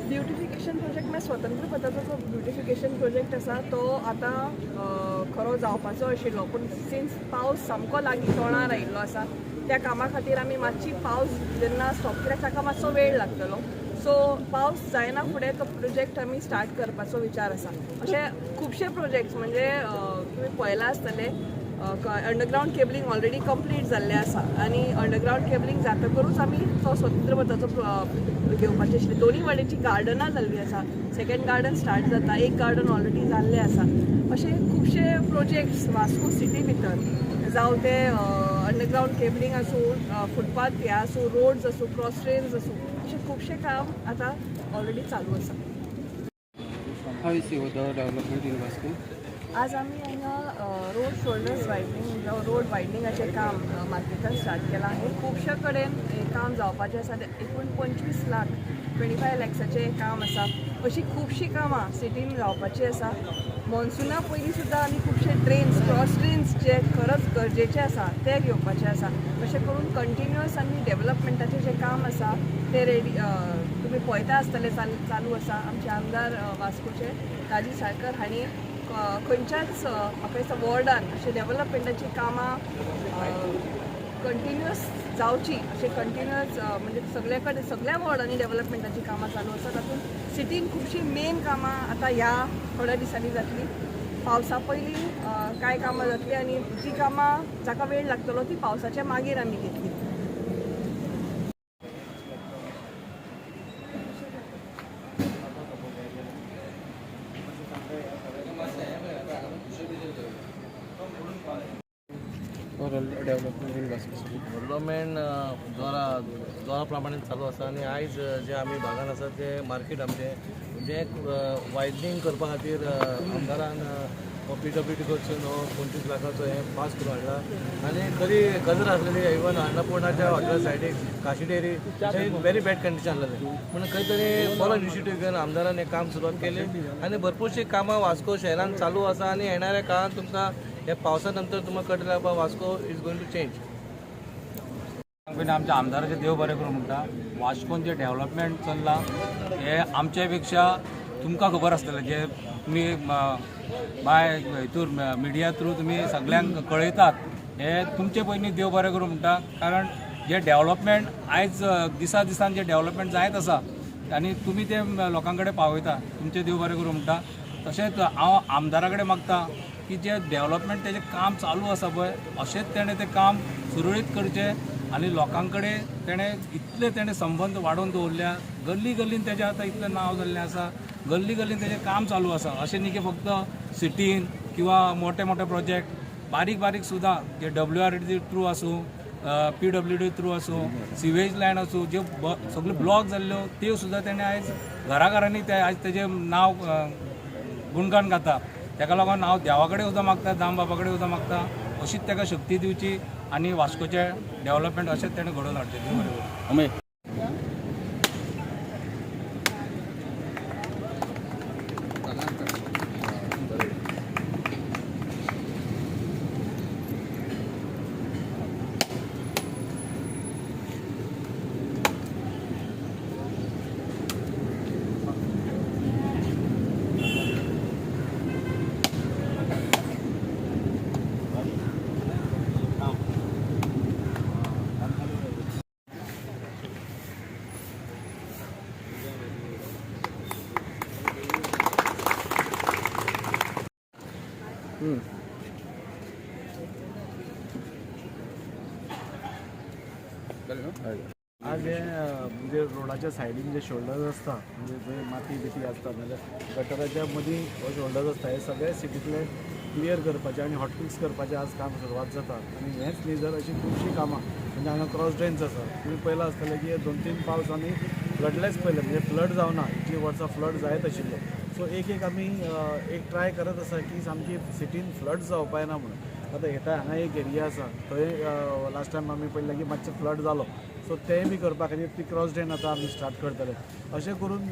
Beautification project म्हणजे स्वतंत्र पदाचा जो ब्युटिफिकेशन प्रोजेक्ट आसा तो आता खरो जावपाचो आशिल्लो, पूण सिन्स पावस सामको लागीं तोणार आयिल्लो आसा त्या कामा खातीर आमी मातशी पावस जेन्ना स्टॉप कित्याक ताका मातसो वेळ लागतलो, सो पावस जायना फुडें तो प्रोजेक्ट आमी स्टार्ट करपाचो विचार आसा. अशे खुबशे प्रोजेक्ट्स म्हणजे तुमी पळयला आसतले अंडरग्रावंड केबलिंग ऑलरेडी कंप्लीट जाल्लें आसा आनी अंडरग्रावंड केबलिंग जातकरूच आमी तो स्वतंत्र पदाचो घेवपाचें आशिल्लें. दोनी वाटेची गार्डनां जाल्लीं आसा, सेकेंड गार्डन स्टार्ट जाता, एक गार्डन ऑलरेडी जाल्लें आसा. अशे खुबशे प्रोजेक्ट्स वास्को सिटी भितर जावं ते अंडरग्रावंड केबलिंग आसूं, फुटपाथ हे आसूं, रोड्स आसूं, क्रॉस ट्रेन्स आसूं, अशें खुबशें काम आतां ऑलरेडी चालू आसा. How is your development in Vasco? आज आम्ही हांगा रोड शोल्डर्स वायडनींग जावं रोड वायडनींगाचें काम मार्केटान स्टार्ट केलां आहे. खुबशे कडेन हें काम जावपाचें आसा. एकूण 25 लाख 25 लॅक्साचें काम आसा. अशीं खुबशीं कामां सिटीन जावपाचीं आसा. मॉन्सुना पयलीं सुद्दां आमी खुबशे ट्रेन्स क्रॉस ट्रेन्स जे खरंच गरजेचे आसा ते घेवपाचे आसा. अशें करून कंटिन्युअस आमी डेवलपमेंटाचें जें काम आसा तें रेडी तुमी पळयता आसतले चालू आसा. आमचे आमदार वास्कोचे राजीव साळकर हांणी खंयच्याच म्हाका दिसता वॉर्डान अशें डेवलपमेंटाची कामां कंटिन्युअस जावची अशें कंटिन्युअस म्हणजे सगळे कडेन सगळ्या वॉर्डांनी डेवलपमेंटाची कामां चालू आसा. तातूंत सिटीन खुबशीं मेन कामां आतां ह्या थोड्या दिसांनी जातली. पावसा पयलीं कांय कामां जातली आनी जी कामां जाका वेळ लागतलो ती पावसाच्या मागीर आमी घेतली. डेव्हलपमेंट द्वारा प्रमाणे चालू आसा आनी आयज जे आमी भागान आसा ते मार्केट आमचें म्हणजे वायडनींग करपा खातीर आमदारान PWD कडसून 25 लाखाचो हे पास करून हाडला आनी खरी गरज आसलेली. इवन अन्नपूर्णाच्या हॉटेला सायडीक Kashi dairy very bad condition आसलेलें, पूण खंय तरी बरो इनिशिएटीव घेवन आमदारान हें काम सुरवात केली आनी भरपूरशीं कामां वास्को शहरान चालू आसा आनी येणाऱ्या काळात तुमकां हे पावसा नंतर तुमकां कळटलें बाबा Vasco is going to change. आमच्या आमदाराचे देव बरें करूं म्हणटा. वास्कोन जे डेव्हलपमेंट चल्लां हे आमचे पेक्षा तुमकां खबर आसतलें, जे तुमी बाय हितूर मिडिया थ्रू तुमी सगळ्यांक कळयतात. हे तुमचे पयलीं देव बरें करूं म्हणटा, कारण जे डेव्हलपमेंट आयज दिसा दिसान जे डेव्हलपमेंट जायत आसा आनी तुमी ते लोकां कडेन पावयता, तुमचे देव बरें करूं म्हणटा. तशेंच हांव आमदारा कडेन मागता की जे डेव्हलपमेंट तेजें काम चालू आसा पळय अशेंच तेणें तें काम सुरळीत करचें आनी लोकां कडेन तेणें संबंद वाडोवन दवरल्या. गल्ली गल्लीन तेजें आतां इतलें नांव जाल्लें आसा, गल्ली गल्लीन तेजें काम चालू आसा. अशें न्ही की फक्त सिटीन किंवा मोठे मोठे प्रोजेक्ट, बारीक बारीक सुद्दां जे WRD थ्रू आसूं, PWD थ्रू आसूं, सिवेज लायन आसूं, ज्यो सगल्यो ब्लॉक जाल्ल्यो त्यो सुद्दां तेणें आयज घराघरांनी ते आयज तेजें नांव गुणगान गाता. ताका लागून हांव देवा कडेन सुद्दां मागता, दाम बाबा कडेन सुद्दां मागता अशीच ताका शक्ती दिवची आनी वास्कोचें डेव्हलपमेंट अशेंच तेणें घडोवन हाडचें. आज हे म्हणजे रोडाच्या सायडीन जे शोल्डर्स आसता म्हणजे जंय माती बिती आसता नाजाल्यार गटराच्या मदीं शोल्डर्स आसता हे सगळे सिटींतले क्लियर करपाचें आनी हॉटफिक्स करपाचें आज काम सुरवात जाता आनी हेंच न्ही जर अशीं खुबशीं कामां म्हणजे हांगा क्रॉस ड्रेन्स आसा तुमी पळयलां आसतलें की 2-3 पावसांनी फ्लडलेस पयले म्हणजे फ्लड जावना इतलीं वर्सां फ्लड जायत आशिल्ले सो एक आमी एक ट्राय करत आसा की सामकी सिटीन फ्लड जावपाक ना म्हणून आतां हेटा हांगा एक एरिया आसा थंय लास्ट टायम आमी पळयलें की मातशें फ्लड जालो सो तेंय बी करपा खातीर ती क्रॉस ड्रेन आतां आमी स्टार्ट करतले अशें करून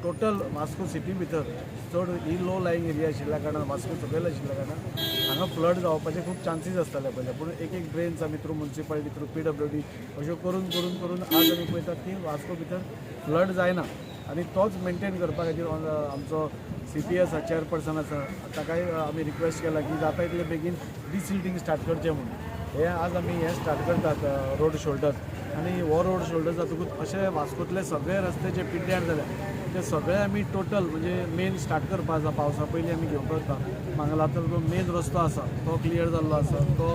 टोटल वास्को सिटी भितर चड ही लो लायंग एरिया आशिल्ल्या कारणान वास्को सकयल आशिल्ल्या कारणान हांगा फ्लड जावपाचे खूब चान्सीस आसताले पयले पूण एक ड्रेन्स आमी थ्रू म्युन्सिपालिटी थ्रू PWD अश्यो करून करून करून आज आमी पळयतात की वास्को भितर फ्लड जायना आनी तोच मेंटेन करपा खातीर आमचो CP आसा चेअरपर्सन आसा ताकाय आमी रिक्वेस्ट केला की जाता तितले बेगीन डिसिल्टिंग स्टार्ट करचें म्हणून हे आज आमी हे स्टार्ट करतात रोड शोल्डर आनी हो रोड शोल्डर जातकूच अशे वास्कोतले सगळे रस्ते जे पिड्ड्यार जाल्या ते सगळे आमी टोटल म्हणजे मेन स्टार्ट करपा आसा पावसा पयलीं आमी घेवंक वता मांगलातलो जो मेन रस्तो आसा तो क्लियर जाल्लो आसा तो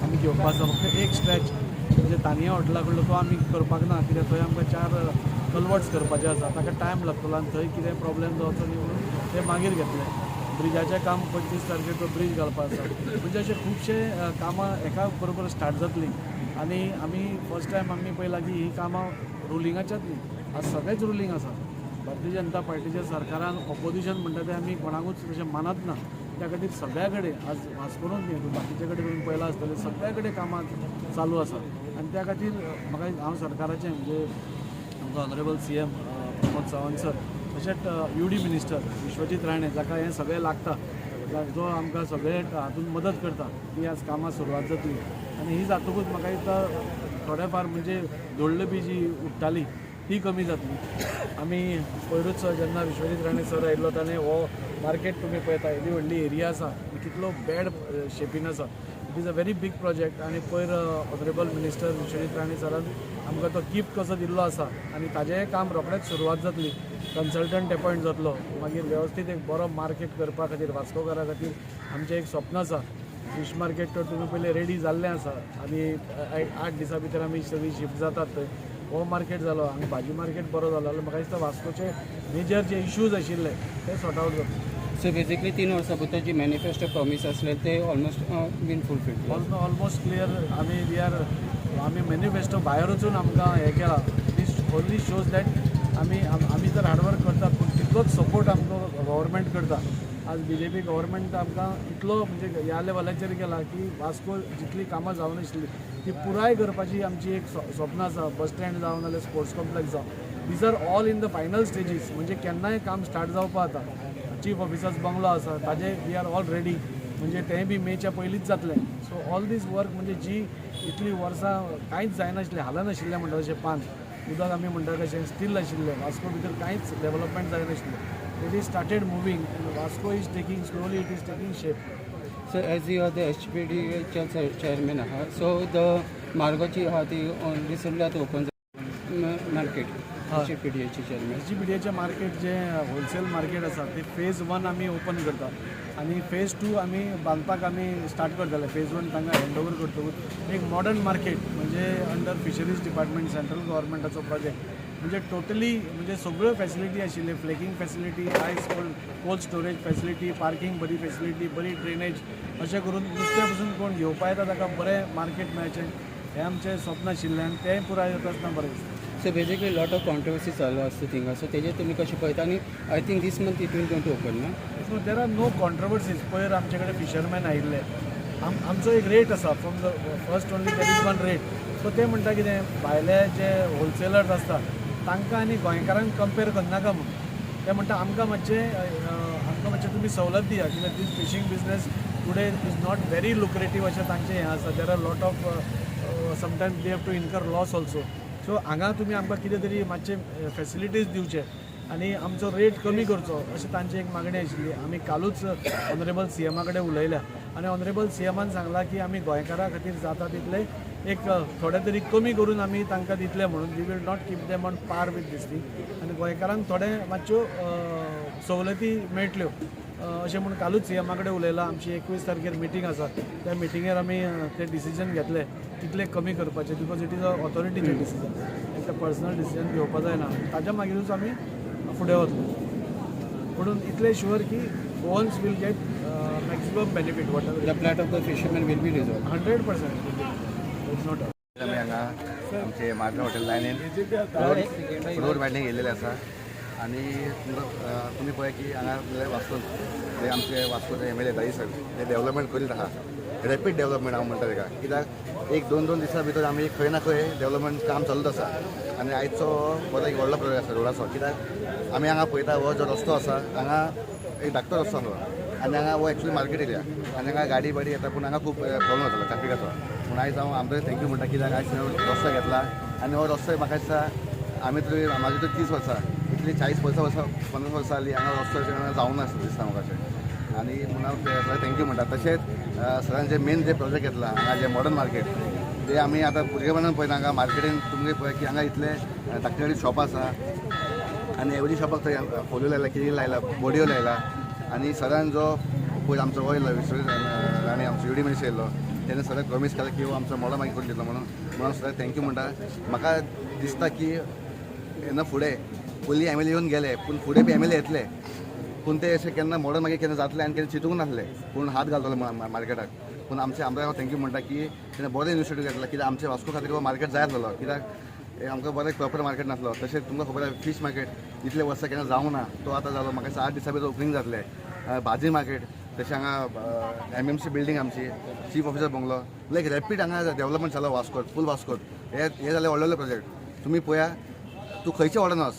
आमी घेवपा आसा फक्त एक स्ट्रेच म्हणजे तानिया हॉटेला कडलो तो आमी करपाक ना कित्याक थंय आमकां 4 कल्वर्ट्स करपाचे आसा ताका टायम लागतलो आनी थंय कितें प्रॉब्लेम जावचो न्ही म्हणून ते मागीर घेतले ब्रिजाचें काम 25 तारखेर तो ब्रीज घालपा आसा म्हणजे अशे खुबशे कामां एका बरोबर स्टार्ट जातलीं आनी आमी फर्स्ट टायम आमी पळयलां की ही कामां रुलिंगाच्याच न्ही आज सगळेच रुलींग आसा भारतीय जनता पार्टीच्या सरकारान ऑपोजिशन म्हणटा तें आमी कोणाकूच अशें मानत ना त्या खातीर सगळ्या कडेन आज वास्कोनूच न्ही बाकीचे कडेन तुमी पळयलां आसतलें सगळ्या कडेन कामां चालू आसा आनी त्या खातीर म्हाका हांव सरकाराचें म्हणजे आमचो honourable CM Pramod Sawant sir तशेंच UD मिनिस्टर विश्वजीत राणे जाका हें सगळें लागता जो आमकां सगळे हातूंत मदत करता ती आज कामां सुरवात जातली आनी ही जातकूच म्हाका दिसता थोडे फार म्हणजे धोडलं बी जी उठटाली ती कमी जातली आमी पयरूच जेन्ना विश्वजीत राणे सर आयिल्लो ताणें हो मार्केट तुमी पळयता येदी व्हडली एरिया आसा कितलो बॅड शेपीन आसा it is a very big project आनी पयर ऑनरेबल मिनिस्टर विश्वजीत राणे सरान आमकां तो गिफ्ट कसो दिल्लो आसा आनी ताजें काम रोखडेंच सुरवात जातली कन्सल्टंट अपॉयंट जातलो मागीर वेवस्थीत एक बरो मार्केट करपा खातीर वास्कोकारा खातीर आमचें एक स्वप्न आसा फिश मार्केट तर तुमी पयलें रेडी जाल्लें आसा आनी 8 दिसां भितर आमी सगळीं शिफ्ट जातात थंय हो मार्केट जालो आनी भाजी मार्केट बरो जालो जाल्यार म्हाका दिसता वास्कोचे मेजर जे इश्यूज आशिल्ले ते सॉर्ट आवट जातले सो बेसिकली 3 वर्सां भितर जी मॅनिफेस्टो प्रॉमीस आसले ते almost been fulfil almost clear आमी मॅनिफेस्टो भायर वचून आमकां हें केलां दीस ओन्ली शोज दॅट आमी तर हार्डवर्क करतात पूण तितलोच सपोर्ट आमकां गव्हर्मेंट करता आज BJP गव्हर्मेंट आमकां इतलो म्हणजे ह्या लेवलाचेर केला की वास्को जितली कामां जावनाशिल्ली ती पुराय करपाची आमची एक स्वप्न आसा बस स्टँड जावं नाल्यार स्पोर्ट्स कॉम्प्लेक्स जावं these are all in the final stages म्हणजे केन्नाय काम स्टार्ट जावपा आता चीफ ऑफिसर्स बंगलो आसा ताजे वी आर ऑल रेडी म्हणजे तेंय बी मेच्या पयलींच जातलें सो ऑल दीस वर्क म्हणजे जी इतली वर्सां कांयच जायनाशिल्लें हालनाशिल्लें म्हणटा तशें पान उदक आमी म्हणटा तशें स्टील आशिल्लें वास्को भितर कांयच डेवलपमेंट जायनाशिल्लें it is started moving Vasco is taking slowly it is taking shape so as you are the HPD chairman आहा सो द मार्गोची आहा ती रिसंटली आतां ओपन मार्केट HPDAची चेअरमॅन HPDAचें मार्केट जें होलसेल मार्केट आसा तें फेज 1 आमी ओपन करतात आनी फेज 2 आमी बांदपाक आमी स्टार्ट करतले फेज 1 तांकां हँड ओवर करतकूच एक मॉडर्न मार्केट म्हणजे अंडर फिशरीज डिपार्टमेंट सेंट्रल गव्हर्मेंटाचो प्रोजेक्ट म्हणजे टोटली म्हणजे सगळ्यो फॅसिलिटी आशिल्ल्यो flagging facility ice cold storage facility parking बरी फॅसिलिटी बरी ड्रेनेज अशें करून नुस्त्या पसून कोण घेवपा येता ताका बरें मार्केट मेळचें हें आमचें स्वप्न आशिल्लें आनी तेंय पुराय जाता आसतना बरें दिसता so basically lot of controversy चालू आसता थिंगा सो तेजेर तुमी कशें पळयता आनी I think this month it will going to open ना so there are no controversies पयर आमचे कडेन फिशरमॅन आयिल्ले आमचो एक रेट आसा from the first only there is one rate so ते म्हणटा कितें भायले जे होलसेलर्स आसता तांकां आनी गोंयकारांक कंपेर करनाका म्हणून ते म्हणटा आमकां मातशें तुमी सवलत दिया कित्याक this fishing business today is not very lucrative अशें तांचें हें आसा there are lot of sometimes they have to incur loss also so हांगा तुमी आमकां कितें तरी मातशे फॅसिलिटीज दिवचे आनी आमचो रेट कमी करचो अशी तांची एक मागणी आशिल्ली आमी कालूच ऑनरेबल CMा कडेन उलयल्या आनी ऑनरेबल CMान सांगलां की आमी गोंयकारां खातीर जाता तितले एक थोडे तरी कमी करून आमी तांकां दितले म्हणून we will not keep them on par with this thing आनी गोंयकारांक थोडे मातश्यो सवलती मेळटल्यो अशें म्हणून कालूच CMा कडेन उलयलां आमची 21 तारखेर मिटींग आसा त्या मिटिंगेर आमी ते डिसिजन घेतले कितले कमी करपाचे बिकॉज इट इज अ ऑथॉरिटीचें डिसिजन एक पर्सनल डिसिजन घेवपा जायना ताज्या मागीरूच आमी फुडें वतले म्हणून इतलें शुअर की Goans will get maximum benefit, whatever. The plight of the fishermen will be resolved. 100%. There is no doubt. आमी हांगा आमचे मार्गांव हॉटेल लायनीन रोड वायडनींग येयलेले आसा आनी तुमी पळय की हांगा वास्को जे आमचे वास्कोचे MLA दाई साहेब ते डेव्हलपमेंट करीत आहा रॅपीड डेव्हलपमेंट हांव म्हणटा तेका कित्याक एक दोन दिसां भितर आमी खंय ना खंय डेव्हलपमेंट काम चालूच आसा आनी आयचो बरो एक व्हडलो प्रोजेक्ट आसा रोडाचो कित्याक आमी हांगा पळयता हो जो रस्तो आसा हांगा एक धाकटो रस्तो आसलो आनी हांगा हो एक्चुअली मार्केट एरिया आनी हांगा गाडी बाडी येता पूण हांगा खूब प्रॉब्लम जातालो ट्रॅफिकाचो पूण आयज हांव आमकां थँक्यू म्हणटा कित्याक आयज रस्तो घेतला आनी हो रस्तो म्हाका दिसता आमी तरी म्हाजी तर 30 वर्सां इतली 40 वर्सां 50 वर्सां जालीं हांगा रस्तो जावंक ना दिसता म्हाका आनी म्हणून हांव सगळ्यांक थँक्यू म्हणटा तशेंच सगळ्यांचे मेन जे प्रोजेक्ट घेतला हांगा जे मॉडर्न मार्केट ते आमी आतां भुरगेपणान पळयता हांगा मार्केटीन तुमगे पळय की हांगा इतले धाकटे शॉप आसा आनी एवरी शॉपाक थंय फोल्यो लायला कितें लायला बोडयो लायला आनी सगळ्यान जो पयलीं आमचो वयर आनी आमचो युडी मनीस येयल्लो तेणें सगळ्याक प्रॉमीस केला की हो आमचो मोडो मागीर करून दितलो म्हणून सगळ्यांक थँक्यू म्हणटा म्हाका दिसता की येना फुडें पयलीं MLA येवन गेले पूण फुडें बी MLA येतले पूण ते अशें केन्ना मोडर्न मागीर केन्ना जातलें आनी केन्ना चिंतूंक नासलें पूण हात घालतलो मार्केटाक पूण आमचे आमकां थँक्यू म्हणटा की तेणें बरो इनिशिएटीव घेतला कित्याक आमच्या वास्को खातीर हो मार्केट जाय आसलो कित्याक आमकां बरें प्रॉपर मार्केट नासलो तशेंच तुमकां खबर आसा फीश मार्केट इतले वर्सां केन्ना जावंक ना तो आतां जालो म्हाका दिसता 8 दिसां भितर ओपनिंग जातलें भाजी मार्केट तशें हांगा MMC बिल्डींग आमची चीफ ऑफिसर बंगलो लायक रॅपीड हांगा डेव्हलपमेंट जालो वास्कोट फूल वास्कोट हे जाले व्हडले प्रोजेक्ट तुमी पळया तूं खंयच्या वॉर्डान वच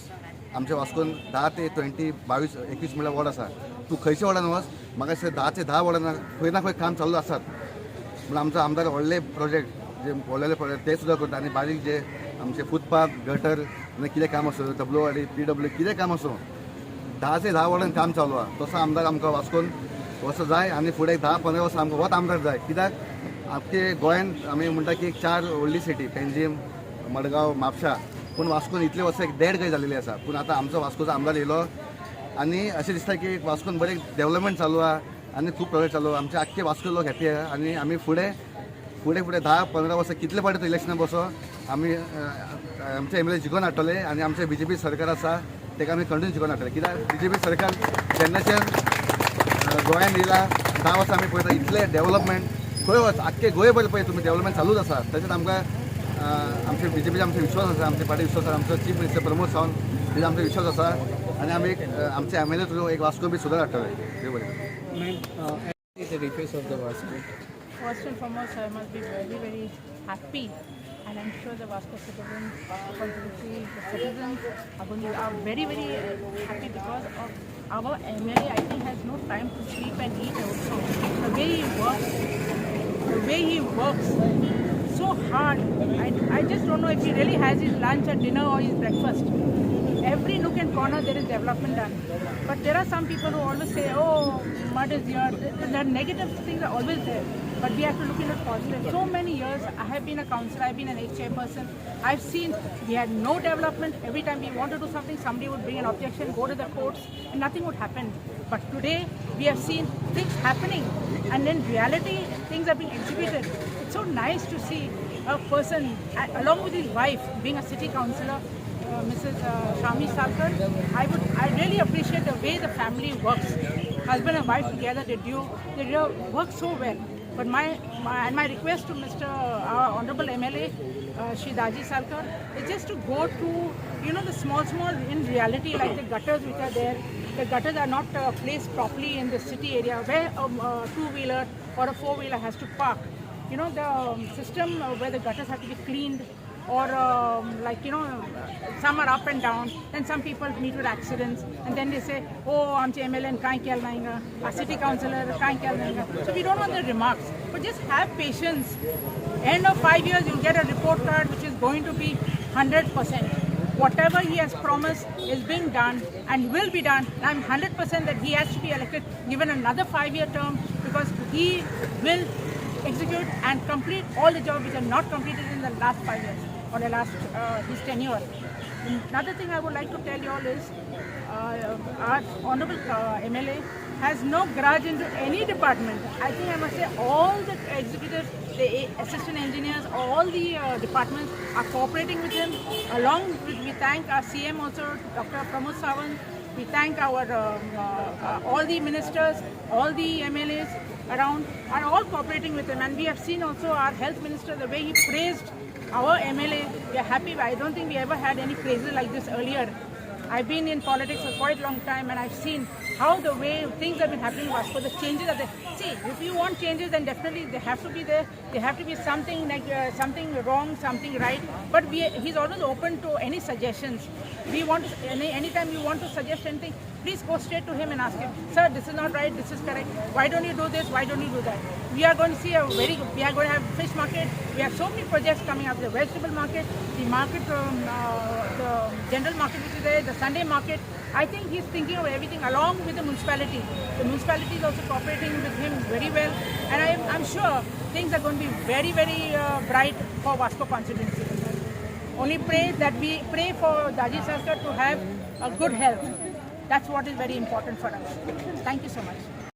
आमच्या वास्कोन 10 ते 20 22 21 म्हणल्यार वॉर्ड आसा तूं खंयच्या वॉर्डान वच म्हाका दिसता 10 ते 10 वॉर्डान खंय ना खंय काम चालू आसात म्हणून आमचो आमदार व्हडले प्रोजेक्ट जे व्हडले प्रोजेक्ट ते सुद्दां करता आनी बारीक जे आमचे फुटपाथ गटर आनी कितें काम आसूं WRD PW कितें काम आसूं 10 ते 10 वॉर्डान काम चालू आहा तसो आमदार आमकां वास्कोन वचो जाय आनी फुडें 10-15 वर्सां आमकां होच आमदार जाय कित्याक आमचे गोंयांत आमी म्हणटा की 4 व्हडली सिटी पेंजीम मडगांव म्हापशा पूण वास्कोन इतले वर्सां एक देड खंय जालेली आसा पूण आतां आमचो वास्कोचो आमदार येयलो आनी अशें दिसता की वास्कोन बरें डेव्हलपमेंट चालू आहा आनी खूब प्रोजेक्ट चालू आमचे आख्खे वास्को लोक हॅप्पी आहा आनी आमी फुडें 10-15 वर्सां कितले फावटी तो इलेक्शना बसो आमी आमचे MLA जिखोवन हाडटले आनी आमचे BJP सरकार आसा ताका आमी कंटिन्यू जिखोवन हाडटले कित्याक BJP सरकार जेन्नाच्यान गोंयांत येयला 10 वर्सां आमी पळयता इतले डेव्हलपमेंट खंय वच आख्खे गोंयभर पळय तुमी डेव्हलपमेंट चालूच आसा तशेंच आमकां आमचे BJPचे आमचे विश्वास आसा आमचे पार्टी विश्वास आसा आमचो चीफ मिनिस्टर प्रमोद सावंत तेजे आमचो विश्वास आसा आनी आमी आमचे MLA थ्रू एक वास्को बी सुदार हाडटले देव बरें The request of the Vasco. First and foremost, I must be very, very happy, and I'm sure the Vasco citizens, constituency, the citizens are very, very happy because of our MLA. I think has no time to sleep and eat also. The way he works so hard. I just don't know if he really has his lunch or dinner or his breakfast. Every nook and corner there is development done. But there are some people who always say, oh, mud is here. The negative things are always there. But we have to look into it positive. So many years, I have been a councillor, I've been an ex-chairperson. I've seen we had no development. Every time we want to do something, somebody would bring an objection, go to the courts, and nothing would happen. But today, we have seen things happening. And in reality, things are being executed. It's so nice to see a person, along with his wife, being a city councillor, Mrs. Shami Salkar. I really appreciate the way the family works. Husband and wife together, they work so well. But my request to Mr. our Honorable MLA, Shidaji Salkar, is just to go to, the small, in reality, like the gutters which are there. The gutters are not placed properly in the city area where a two-wheeler or a four-wheeler has to park. The system where the gutters have to be cleaned, or some are up and down, then some people meet with accidents, and then they say, oh, I'm MLA and can't kill nahinga, our city councillor can't kill nahinga. So we don't want the remarks, but just have patience. End of 5 years, you'll get a report card which is going to be 100%. Whatever he has promised is being done and will be done. And I'm 100% that he has to be elected, given another 5-year term, because he will execute and complete all the jobs which are not completed in the last 5 years or the last his tenure. Another thing I would like to tell you all is our honorable MLA has no grudge into any department. I think I must say all the executives, the assistant engineers, all the departments are cooperating with him. Along with, we thank our CM also, Dr. Pramod Sawant, We thank our all the ministers, all the MLAs around are all cooperating with him, and we have seen also our health minister, the way he praised our MLA. We are happy. I don't think we ever had any praises like this earlier. I've been in politics for quite a long time, and I've seen how the way things have been happening in Vasco, the changes are there. See, if you want changes, then definitely they have to be there. There have to be something like something wrong, something right. But he's always open to any suggestions. We want to, anytime you want to suggest anything, please go straight to him and ask him, sir, this is not right, this is correct. Why don't you do this? Why don't you do that? We are going to see we are going to have fish market. We have so many projects coming up. The vegetable market, the market, the general market which is there, the Sunday market. I think he's thinking of everything along with the municipality. The municipality is also cooperating with him very well, and I'm sure things are going to be very, very bright for Vasco constituency. Only pray that we pray for Daji Sarkar to have a good health. That's what is very important for us. Thank you so much.